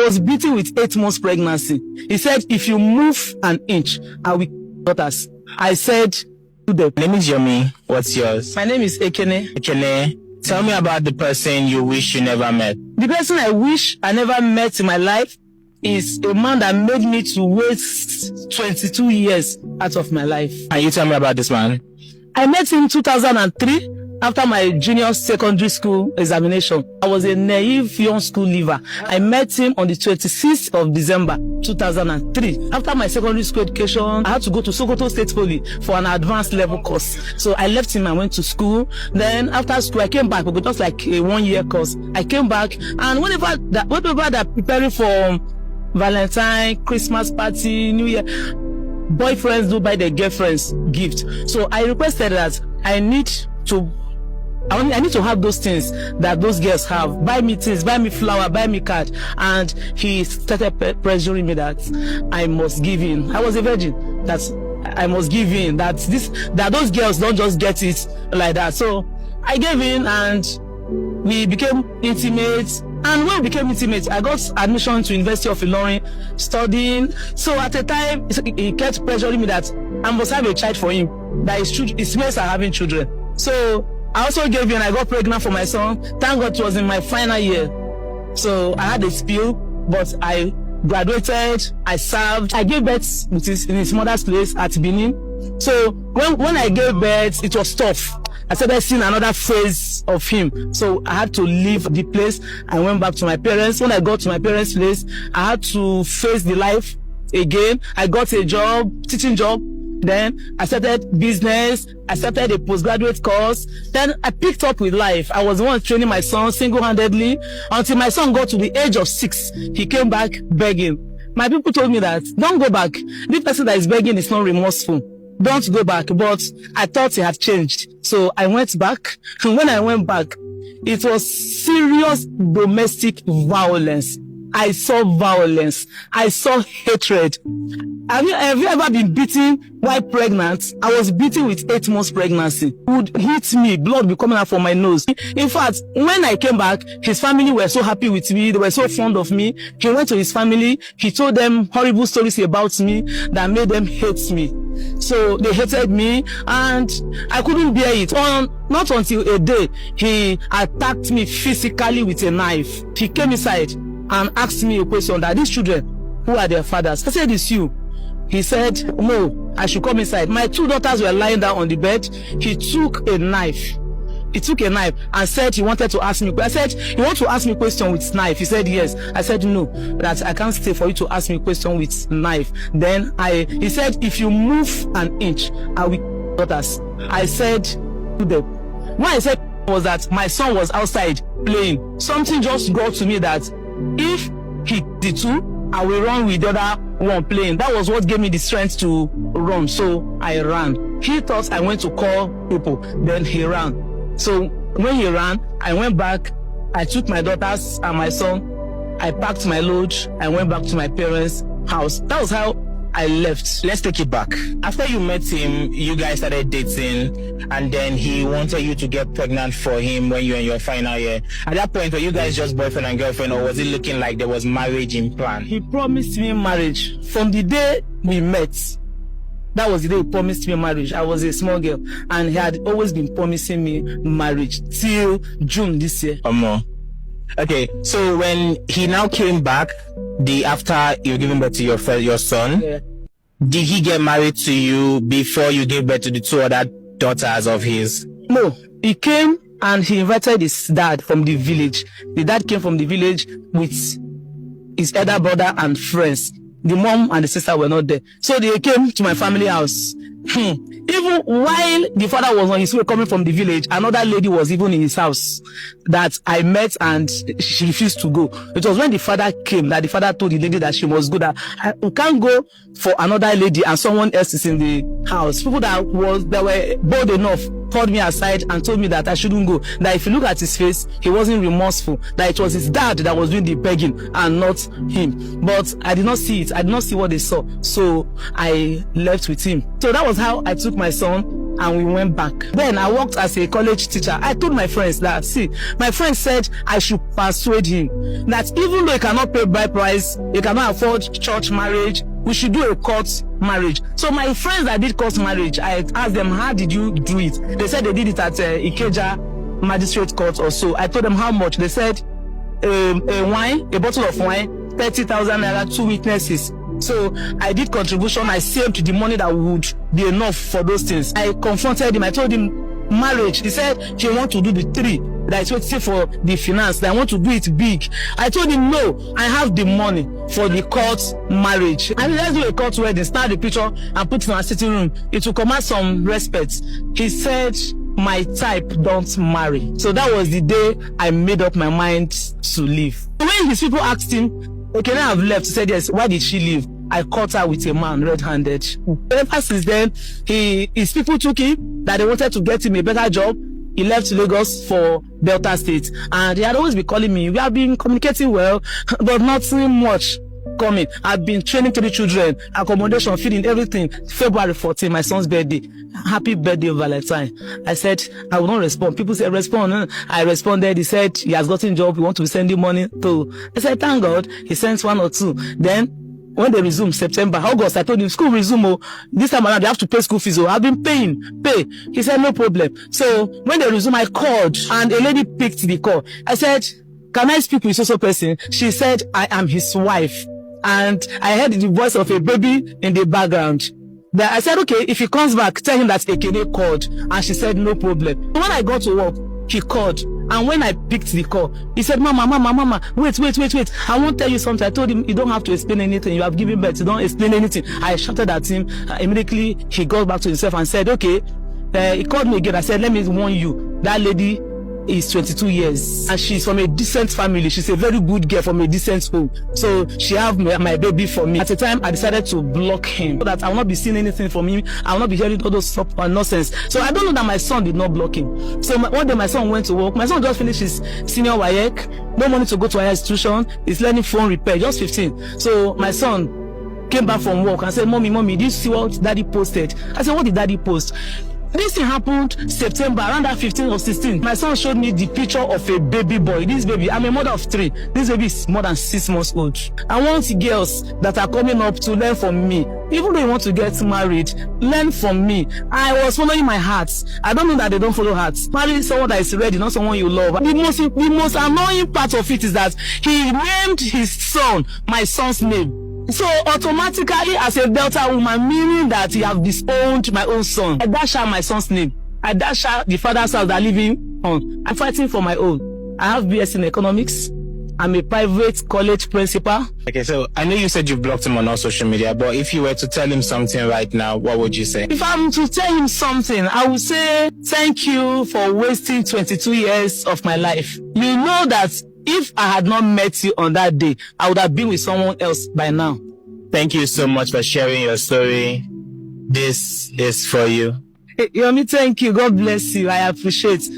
I was beaten with 8 months pregnancy. He said, if you move an inch, I will daughters. I said to them, My name is Yomi. What's yours? my name is Ekene. Ekene, tell me about the person you wish you never met. The person I wish I never met in my life is a man that made me to waste 22 years out of my life. Can you tell me about this man? I met him in 2003 after my junior secondary school examination. I was a naive young school leaver. I met him on the 26th of December 2003. After my secondary school education, I had to go to Sokoto State Poly for an advanced level course. So I left him and went to school. Then after school, I came back, but just like a 1-year course. I came back, and whenever they're preparing for Valentine, Christmas party, New Year, boyfriends do buy their girlfriends gift. So I requested that I need to have those things that those girls have. Buy me things, buy me flower, buy me card. And he started pressuring me that I must give in. I was a virgin. That I must give in. That those girls don't just get it like that. So I gave in, and we became intimate. And when we became intimate, I got admission to University of Ilorin, studying. So at the time, he kept pressuring me that I must have a child for him, that his mates are having children. So I also gave in. I got pregnant for my son. Thank God it was in my final year. So I had a spill, but I graduated, I served. I gave birth in his mother's place at Benin. So when I gave birth, it was tough. I started seeing another phase of him. So I had to leave the place. I went back to my parents. When I got to my parents' place, I had to face the life again. I got a job, teaching job. Then I started business. I started a postgraduate course. Then I picked up with life. I was the one training my son single-handedly until my son got to the age of 6. He came back begging. My people told me that, don't go back. The person that is begging is not remorseful. Don't go back. But I thought he had changed. So I went back. And when I went back, it was serious domestic violence. I saw violence. I saw hatred. Have you ever been beaten while pregnant? I was beaten with 8 months pregnancy. He would hit me, blood be coming out from my nose. In fact, when I came back, his family were so happy with me. They were so fond of me. He went to his family. He told them horrible stories about me that made them hate me. So they hated me, and I couldn't bear it. Not until a day, he attacked me physically with a knife. He came inside and asked me a question, that these children, who are their fathers? I said, it's you. He said, no, I should come inside. My 2 daughters were lying down on the bed. He took a knife. And said he wanted to ask me. I said, you want to ask me a question with knife? He said, yes. I said, no, that I can't stay for you to ask me a question with knife. Then he said, if you move an inch, I will daughters. I said to them, what I said was that my son was outside playing. Something just got to me that if he did too, I will run with the other one playing. That was what gave me the strength to run. So I ran. He thought I went to call people. Then he ran. So when he ran, I went back. I took my daughters and my son. I packed my load. I went back to my parents' house. That was how I left. Let's take it back. After you met him, you guys started dating, and then he wanted you to get pregnant for him when you were in your final year. At that point, were you guys just boyfriend and girlfriend, or was it looking like there was marriage in plan? He promised me marriage. From the day we met, that was the day he promised me marriage. I was a small girl, and he had always been promising me marriage till June this year. Okay, so when he now came back, after you giving birth to your son, Yeah. Did he get married to you before you gave birth to the 2 other daughters of his? No, he came and he invited his dad from the village. The dad came from the village with his elder brother and friends. The mom and the sister were not there. So they came to my family house. Even while the father was on his way coming from the village, another lady was even in his house that I met, and she refused to go. It was when the father came that the father told the lady that she must go, that I can't go for another lady and someone else is in the house. People that were bold enough called me aside and told me that I shouldn't go. That if you look at his face, he wasn't remorseful. That it was his dad that was doing the begging and not him. But I did not see it. I did not see what they saw. So I left with him. So that was how I took my son and we went back. Then I worked as a college teacher. I told my friends that, see, my friend said I should persuade him that even though he cannot pay bride price, he cannot afford church marriage, we should do a court marriage. So my friends that did court marriage, I asked them, how did you do it? They said they did it at Ikeja Magistrate Court or so. I told them how much. They said a bottle of wine, 30,000 naira, 2 witnesses. So I did contribution. I saved the money that would be enough for those things. I confronted him. I told him marriage. He said he want to do the 3. That is waiting for the finance. That I want to do it big. I told him no. I have the money for the court marriage. I mean, let's do a court wedding. Start the picture and put it in our sitting room. It will command some respect. He said, my type don't marry. So that was the day I made up my mind to leave. When his people asked him, okay, now I've left. He said, yes. Why did she leave? I caught her with a man red-handed. Ever since then, his people took him, that they wanted to get him a better job. He left Lagos for Delta State. And he had always been calling me. We have been communicating well, but nothing much coming. I've been training 3 children, accommodation, feeding, everything. February 14, my son's birthday. Happy birthday, Valentine. I said, I will not respond. People said, respond. I responded. He said, he has gotten a job. He wants to send you money too. I said, thank God. He sent 1 or 2. Then, when they resume September, August, I told him, school resume. Oh, this time around, they have to pay school fees. Oh, I've been paying. He said, no problem. So, when they resume, I called and a lady picked the call. I said, can I speak with so person? She said, I am his wife. And I heard the voice of a baby in the background. I said, okay, if he comes back, tell him that Ekene called. And she said, no problem. When I got to work, he called. And when I picked the call, he said, Mama, wait. I won't tell you something. I told him, you don't have to explain anything. You have given birth. You don't explain anything. I shouted at him. Immediately, he got back to himself and said, okay. He called me again. I said, let me warn you. That lady is 22 years and she's from a decent family. She's a very good girl from a decent home. So she have my baby for me. At the time, I decided to block him so that I will not be seeing anything from him. I will not be hearing all those nonsense. So I don't know that my son did not block him. So one day my son went to work. My son just finished his senior WAEC. No money to go to higher institution. He's learning phone repair, just 15. So my son came back from work and said, Mommy, did you see what daddy posted? I said, what did daddy post? This thing happened September, around that 15 or 16. My son showed me the picture of a baby boy. This baby, I'm a mother of 3. This baby is more than 6 months old. I want girls that are coming up to learn from me. Even though you want to get married, learn from me. I was following my heart. I don't know that they don't follow hearts. Marry someone that is ready, not someone you love. The most annoying part of it is that he named his son my son's name. So automatically, as a Delta woman, meaning that he have disowned my own son. I dash out my son's name. I dash out the father's house that I'm living on. I'm fighting for my own. I have BS in economics. I'm a private college principal. Okay, so I know you said you blocked him on all social media, but if you were to tell him something right now, what would you say? If I'm to tell him something, I would say, thank you for wasting 22 years of my life. You know that if I had not met you on that day, I would have been with someone else by now. Thank you so much for sharing your story. This is for you. Hey, Yomi, thank you. God bless you. I appreciate